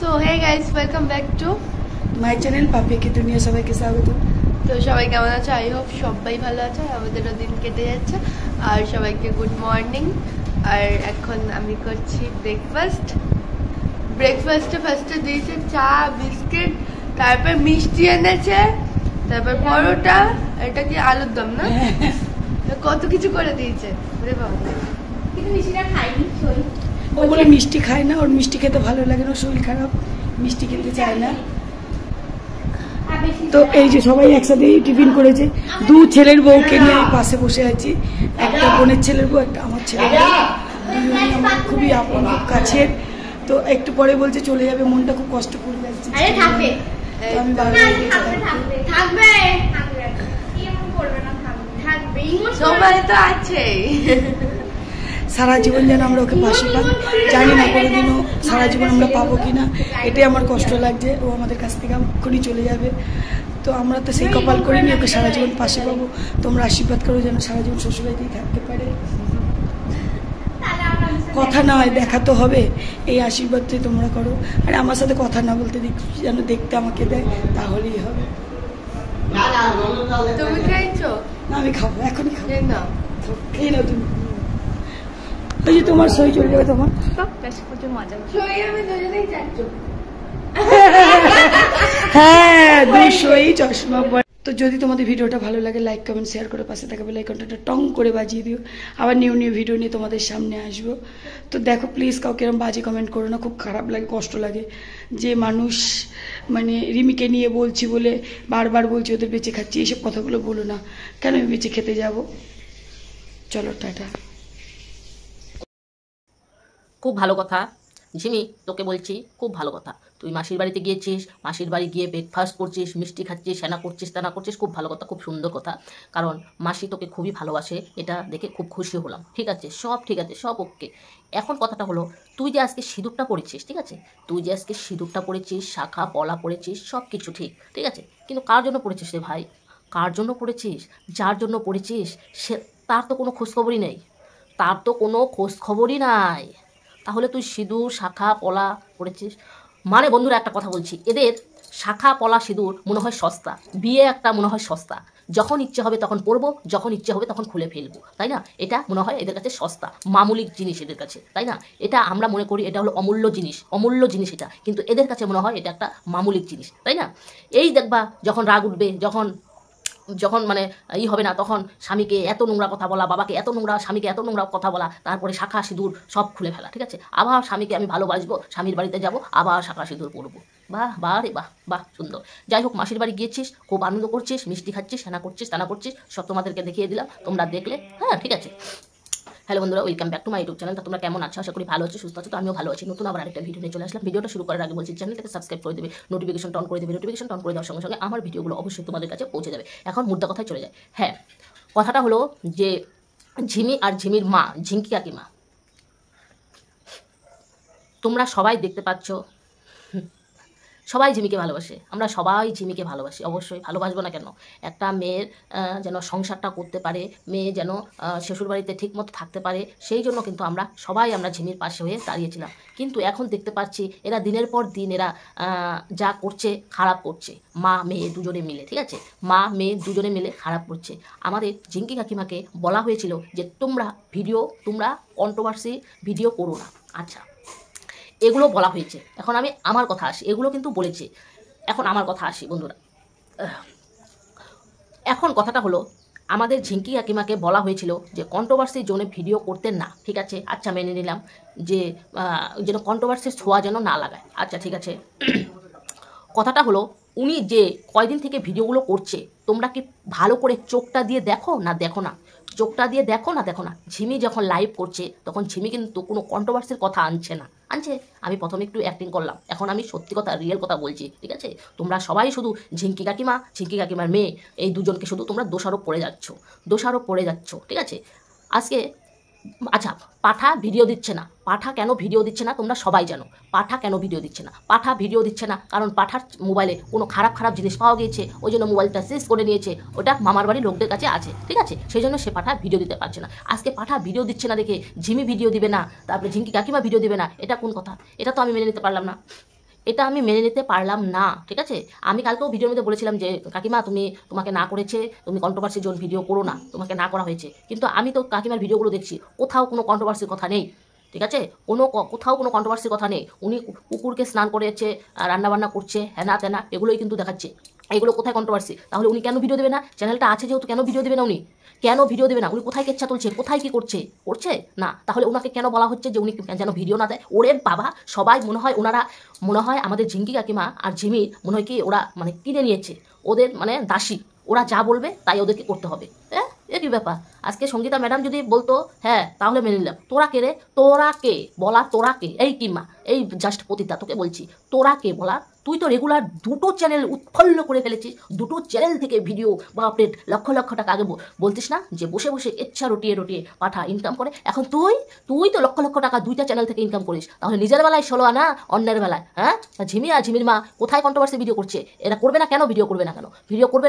So hey guys, welcome back to my channel Papi ki দুনিয়া। সবাইকে স্বাগত। তো সবাই কেমন আছে? আই হোপ সবাই ভালো আছে। আমাদেরও দিন কেটে যাচ্ছে। আর সবাইকে গুড মর্নিং। আর এখন আমি করছি ব্রেকফাস্টে ফার্স্টে দিয়েছে চা, বিস্কিট, তারপর মিষ্টি এনেছে, তারপর পরোটা, এটা কি আলুর দম না, কত কিছু করে দিয়েছে। কিন্তু মিষ্টিটা খাইনি। ও বলে মিষ্টি খায় না, ওর মিষ্টি খেতে ভালো লাগে না, শরীর খারাপ, মিষ্টি খেতে চায় না। তো এই যে সবাই একসাথে টিফিন করেছে। দু ছেলের বউকে নিয়ে পাশে বসে আছি, একটা বোনের ছেলের বউ, একটা আমার ছেলের বউ। দুজনেই আমার খুবই আপন, খুব কাছের। তো একটু পরে বলছে চলে যাবে, মনটা খুব কষ্ট করে যাচ্ছে। তো আমি সবাই তো আছেই। সারা জীবন যেন আমরা ওকে পাশে পাই, জানি না কোনোদিনও সারা জীবন আমরা পাবো কিনা, এটাই আমার কষ্ট লাগছে। ও আমাদের কাছ থেকে এক্ষুনি চলে যাবে। তো আমরা তো সেই কপাল করিনি ওকে সারা জীবন পাশে পাবো। তোমরা আশীর্বাদ করো যেন সারা জীবন শ্বশুরবাড়িতেই থাকতে পারে। কথা না হয়, দেখা তো হবে, এই আশীর্বাদটাই তোমরা করো। আর আমার সাথে কথা না বলতে যেন দেখতে আমাকে দেয়, তাহলেই হবে। তুমি খাইছো? না আমি খাবো, এখনই খাবো। না খেয়ে নাও তুমি। ওই যে তোমার সই চলে যাবে, তোমার মজা আমি দুজনেই যাচ্ছ। হ্যাঁ, দুশোই চশমা। তো যদি তোমাদের ভিডিওটা ভালো লাগে, লাইক কমেন্ট শেয়ার করে পাশে থাকা বেল আইকনটা টং করে বাজিয়ে দিও। আবার নিউ ভিডিও নিয়ে তোমাদের সামনে আসবো। তো দেখো প্লিজ, কাউকে এরকম বাজে কমেন্ট করো না, খুব খারাপ লাগে, কষ্ট লাগে যে মানুষ মানে রিমিকে নিয়ে বলছি বলে বারবার বলছি ওদের বেঁচে খাচ্ছি, এইসব কথাগুলো বলো না। কেন আমি বেঁচে খেতে যাব? চলো টাটা। খুব ভালো কথা ঝিমি, তোকে বলছি খুব ভালো কথা। তুই মাসির বাড়িতে গিয়েছিস, মাসির বাড়ি গিয়ে ব্রেকফাস্ট করছিস, মিষ্টি খাচ্ছিস, সেনা করছিস, তেনা করছিস, খুব ভালো কথা, খুব সুন্দর কথা। কারণ মাসি তোকে খুবই ভালোবাসে, এটা দেখে খুব খুশি হলাম। ঠিক আছে, সব ঠিক আছে, সব ওকে। এখন কথাটা হলো, তুই যে আজকে সিঁদুরটা পরেছিস, ঠিক আছে, তুই যে আজকে সিঁদুরটা পরেছিস, শাখা পলা পরেছিস, সব কিছু ঠিক, ঠিক আছে, কিন্তু কার জন্য পরেছিস রে ভাই? কার জন্য পরেছিস? যার জন্য পরেছিস সে, তার তো কোনো খোঁজখবরই নেই, তার তো কোনো খোঁজখবরই নাই। তাহলে তুই সিঁদুর, শাখা পলা পড়েছিস মানে? বন্ধুরা একটা কথা বলছি, এদের শাখা পলা সিঁদুর মনে হয় সস্তা, বিয়ে একটা মনে হয় সস্তা, যখন ইচ্ছে হবে তখন পরবো, যখন ইচ্ছে হবে তখন খুলে ফেলবো, তাই না? এটা মনে হয় এদের কাছে সস্তা, মামুলিক জিনিস এদের কাছে, তাই না? এটা আমরা মনে করি এটা হলো অমূল্য জিনিস, অমূল্য জিনিস এটা, কিন্তু এদের কাছে মনে হয় এটা একটা মামুলিক জিনিস, তাই না? এই দেখবা যখন রাগ উঠবে, যখন মানে হবে না, তখন স্বামীকে এত নোংরা কথা বলা, বাবাকে এত নোংরা, স্বামীকে এত নোংরা কথা বলা, তারপরে শাখা সিঁদুর সব খুলে ফেলা, ঠিক আছে? আবার স্বামীকে আমি ভালোবাসবো, স্বামীর বাড়িতে যাব, আবার শাখা সিঁদুর পরবো। বাহ বাহ রে বাহ, বাহ সুন্দর। যাই হোক, মাসির বাড়ি গিয়েছিস, খুব আনন্দ করছিস, মিষ্টি খাচ্ছিস, সেনা করছিস, টানা করছিস, সব তোমাদেরকে দেখিয়ে দিলাম, তোমরা দেখলে। হ্যাঁ ঠিক আছে। হ্যালো বন্ধুরা, welcome back to my YouTube channel. তোমরা কেমন আছো? আশা করি ভালো আছো, সুস্থ আছো। তো আমিও ভালো আছি। নতুন আবার আরেকটা ভিডিও নিয়ে চলে আসলাম। ভিডিওটা শুরু করার আগে বলছি, চ্যানেলটাকে সাবস্ক্রাইব করে দেবে, নোটিফিকেশন অন করে দেবে। নোটিফিকেশন অন করে দেওয়ার সঙ্গে সঙ্গে আমার ভিডিওগুলো অবশ্যই তোমাদের কাছে পৌঁছে যাবে। এখন মুদ্রা কথায় চলে যায়। হ্যাঁ, কথাটা হলো যে ঝিমি আর ঝিমির মা, ঝিঙ্কি কাকিমা, তোমরা সবাই দেখতে পাচ্ছ, সবাই ঝিমিকে ভালোবাসে, আমরা সবাই ঝিমিকে ভালোবাসি, অবশ্যই ভালোবাসবো না কেন? একটা মেয়ের যেন সংসারটা করতে পারে, মেয়ে যেন শ্বশুরবাড়িতে ঠিকমতো থাকতে পারে, সেই জন্য কিন্তু আমরা ঝিমির পাশে হয়ে দাঁড়িয়েছিলাম। কিন্তু এখন দেখতে পাচ্ছি এরা দিনের পর দিন এরা যা করছে, খারাপ করছে, মা মেয়ে দুজনে মিলে, ঠিক আছে, মা মেয়ে দুজনে মিলে খারাপ করছে। আমাদের ঝিঙ্কি কাকিমাকে বলা হয়েছিল যে তোমরা কন্ট্রোভার্সি ভিডিও করো না, আচ্ছা এগুলো বলা হয়েছে। এখন আমি আমার কথা আসি, এগুলো কিন্তু বলেছে, এখন আমার কথা আসি বন্ধুরা। এখন কথাটা হলো, আমাদের ঝিঙ্কি কাকিমাকে বলা হয়েছিল যে কন্ট্রোভার্সির জন্য ভিডিও করতে না, ঠিক আছে, আচ্ছা মেনে নিলাম যে যেন কন্ট্রোভার্সির ছোঁয়া যেন না লাগায়, আচ্ছা ঠিক আছে। কথাটা হলো, উনি যে কয়দিন থেকে ভিডিওগুলো করছে, তোমরা কি ভালো করে চোখটা দিয়ে দেখো না দেখো না? চোখটা দিয়ে দেখো না দেখো না? ঝিমি যখন লাইভ করছে তখন ঝিমি কিন্তু কোনো কন্ট্রোভার্সির কথা আনছে। আমি প্রথমে একটু অ্যাক্টিং করলাম, এখন আমি সত্যি কথা, রিয়েল কথা বলছি, ঠিক আছে? তোমরা সবাই শুধু ঝিঙ্কি কাকিমার মেয়ে, এই দুজনকে শুধু তোমরা দোষারোপ করে যাচ্ছ, ঠিক আছে? আজকে আচ্ছা, পাঠা ভিডিও দিচ্ছে না, পাঠা কেন ভিডিও দিচ্ছে না তোমরা সবাই জানো। পাঠা কেন ভিডিও দিচ্ছে না? পাঠা ভিডিও দিচ্ছে না কারণ পাঠার মোবাইলে কোনো খারাপ জিনিস পাওয়া গিয়েছে, ওই জন্য মোবাইলটা সিজ করে নিয়েছে, ওটা মামার বাড়ির লোকদের কাছে আছে, ঠিক আছে, সেই জন্য সে পাঠা ভিডিও দিতে পারছে না। আজকে পাঠা ভিডিও দিচ্ছে না দেখে ঝিমি ভিডিও দিবে না, তারপরে ঝিঙ্কি কাকিমা ভিডিও দিবে না, এটা কোন কথা? এটা তো আমি মেনে নিতে পারলাম না। এটা আমি মেনে নিতে পারলাম না, ঠিক আছে। আমি কালকেও ভিডিওর মধ্যে বলেছিলাম যে কাকিমা তোমাকে না করেছে, তুমি কন্ট্রোভার্সি জোন ভিডিও করো না, তোমাকে না করা হয়েছে। কিন্তু আমি তো কাকিমার ভিডিওগুলো দেখছি, কোথাও কোনো কন্ট্রোভার্সির কথা নেই, ঠিক আছে। কোথাও কোনো কন্ট্রোভার্সির কথা নেই। উনি কুকুরকে স্নান করেছে, রান্নাবান্না করছে, হ্যানা ত্যানা, এগুলোই কিন্তু দেখাচ্ছে। এগুলো কোথায় কন্ট্রোভার্সি? তাহলে উনি কেন ভিডিও দেবে না? চ্যানেলটা আছে যেহেতু, কেন ভিডিও দেবে না উনি? কেন ভিডিও দেবে না? উনি কোথায় কেচ্ছা তুলছে, কোথায় কি করছে না? তাহলে ওনাকে কেন বলা হচ্ছে যে উনি যেন ভিডিও না দেয়? ওরে বাবা, সবাই মনে হয় আমাদের ঝিঙ্কি কাকিমা আর ঝিমির মনে হয় কি ওরা মানে কিনে নিয়েছে, ওদের মানে দাসী, ওরা যা বলবে তাই ওদেরকে করতে হবে। হ্যাঁ, এ কি ব্যাপার? আজকে সঙ্গীতা ম্যাডাম যদি বলতো হ্যাঁ তাহলে মেনে নিলাম। তোরা কে রে? তোরা কে বলা? তোরা কে? এই কিমা, এই জাস্ট পতিতা, তোকে বলছি তোরা কে বলা? তুই তো রেগুলার 2টো চ্যানেল উৎফুল্ল করে ফেলেছিস, 2টো চ্যানেল থেকে ভিডিও বাপরে লক্ষ লক্ষ টাকা। আগে বলতিস না যে বসে বসে ইচ্ছা রটিয়ে পাঠা ইনকাম করে? এখন তুই তো লক্ষ লক্ষ টাকা 2টা চ্যানেল থেকে ইনকাম করিস, তাহলে নিজের বেলায় 16 আনা, অন্যের বেলায় হ্যাঁ? ঝিমি আর ঝিমির মা কোথায় কন্ট্রোভার্সি ভিডিও করছে? এরা করবে না কেন? ভিডিও করবে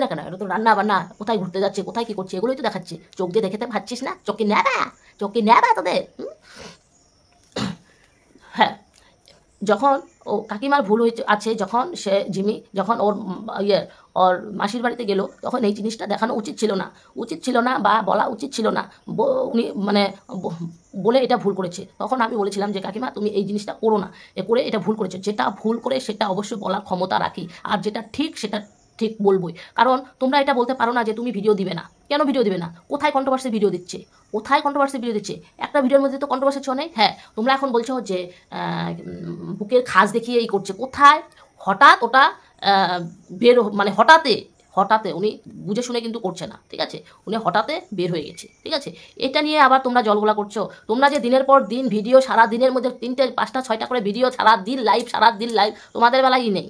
না কেন? এটা তো রান্না বান্না, কোথায় ঘুরতে যাচ্ছে, কোথায় কি করছে, এগুলোই তো দেখাচ্ছে। চোখ দিয়ে দেখে ভাবছিস না? চোখে নেবা তোদের। হ্যাঁ, যখন ও কাকিমার ভুল হয়েছে আছে, যখন যখন ওর মাসির বাড়িতে গেল, তখন এই জিনিসটা দেখানো উচিত ছিল না বা বলা উচিত ছিল না। উনি মানে বলে এটা ভুল করেছে। তখন আমি বলেছিলাম যে কাকিমা তুমি এই জিনিসটা করো না, করে এটা ভুল করেছে। যেটা ভুল করে সেটা অবশ্যই বলার ক্ষমতা রাখি, আর যেটা ঠিক সেটা ঠিক বলবোই। কারণ তোমরা এটা বলতে পারো না যে তুমি ভিডিও দিবে না। কেন ভিডিও দিবে না? কোথায় কন্ট্রোভার্সি ভিডিও দিচ্ছে? একটা ভিডিওর মধ্যে তো কন্ট্রোভার্সি ছ নেই। হ্যাঁ, তোমরা এখন বলছো যে বুকের খাস দেখিয়ে এই করছে। কোথায়? হঠাৎ ওটা হঠাৎ উনি বুঝে শুনে কিন্তু করছে না, ঠিক আছে। উনি হঠাৎ বের হয়ে গেছে, ঠিক আছে। এটা নিয়ে আবার তোমরা জলগোলা করছো। তোমরা যে দিনের পর দিন ভিডিও, সারা দিনের মধ্যে 3টে 5টা 6টা করে ভিডিও, সারা দিন লাইভ, তোমাদের বেলায় নেই।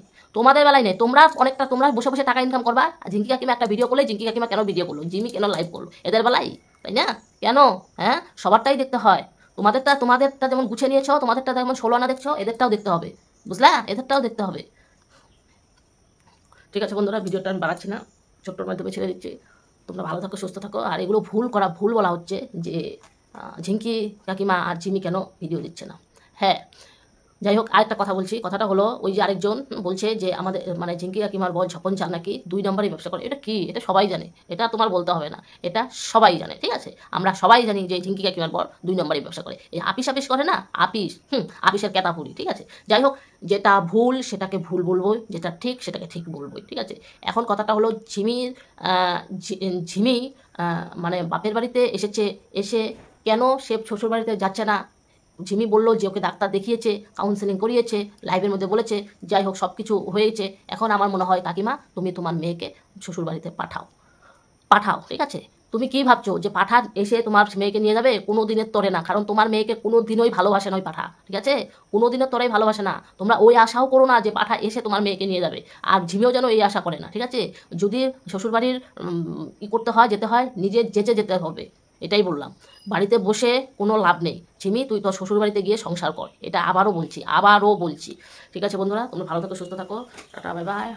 তোমরা বসে বসে টাকা ইনকাম করবা। ঝিঙ্কি কাকিমা একটা ভিডিও করলে ঝিঙ্কি কাকিমা কেন ভিডিও করলো, জিমি কেন লাইভ করলো? এদের বেলায়, তাই না? কেন? হ্যাঁ, সবারটাই দেখতে হয়। তোমাদেরটা যেমন গুছিয়ে নিয়েছো, তোমাদেরটা যেমন 16 আনা দেখছো, এদেরটাও দেখতে হবে, বুঝলা? এদেরটাও দেখতে হবে। ঠিক আছে বন্ধুরা, ভিডিওটা আমি বাড়াচ্ছি না, ছোট্টর মাধ্যমে ছেড়ে দিচ্ছি। তোমরা ভালো থাকো, সুস্থ থাকো। আর এগুলো ভুল বলা হচ্ছে যে ঝিঙ্কি কাকিমা আর জিমি কেন ভিডিও দিচ্ছে না। হ্যাঁ, যাই হোক, আরেকটা কথা বলছি। কথাটা হলো, ওই যে আরেকজন বলছে যে আমাদের মানে ঝিঙ্কি কাকিমার বর ঝপন চাল নাকি 2 নম্বরই ব্যবসা করে। এটা কি? এটা সবাই জানে, এটা তোমার বলতে হবে না, এটা সবাই জানে, ঠিক আছে। আমরা সবাই জানি যে ঝিঙ্কি কাকিমার বর 2 নম্বরই ব্যবসা করে। এই আপিস করে না, আপিসের ক্যাতাপুরি, ঠিক আছে। যাই হোক, যেটা ভুল সেটাকে ভুল বলবোই, যেটা ঠিক সেটাকে ঠিক বলবোই, ঠিক আছে। এখন কথাটা হলো, ঝিমি মানে বাপের বাড়িতে এসে কেন সে শ্বশুর বাড়িতে যাচ্ছে না? ঝিমি বললো যে ওকে ডাক্তার দেখিয়েছে, কাউন্সেলিং করিয়েছে, লাইভের মধ্যে বলেছে। যাই হোক, সব কিছু হয়েছে। এখন আমার মনে হয় কাকিমা তুমি তোমার মেয়েকে শ্বশুরবাড়িতে পাঠাও, ঠিক আছে। তুমি কি ভাবছো যে পাঠা এসে তোমার মেয়েকে নিয়ে যাবে? কোনো দিনের তরে না, কারণ তোমার মেয়েকে কোনো দিনই ভালোবাসে না ওই পাঠা, ঠিক আছে। কোনো দিনের তরেই ভালোবাসে না। তোমরা ওই আশাও করো না যে পাঠা এসে তোমার মেয়েকে নিয়ে যাবে। আর ঝিমিও যেন এই আশা করে না, ঠিক আছে। যদি শ্বশুরবাড়ির করতে হয়, যেতে হয়, নিজে যেতে হবে। এটাই বললাম। বাড়িতে বসে কোনো লাভ নেই। ঝিমি, তুই তোর শ্বশুর বাড়িতে গিয়ে সংসার কর। এটা আবারও বলছি। ঠিক আছে বন্ধুরা, তোমরা ভালো থাকো, সুস্থ থাকো। Tata, bye bye.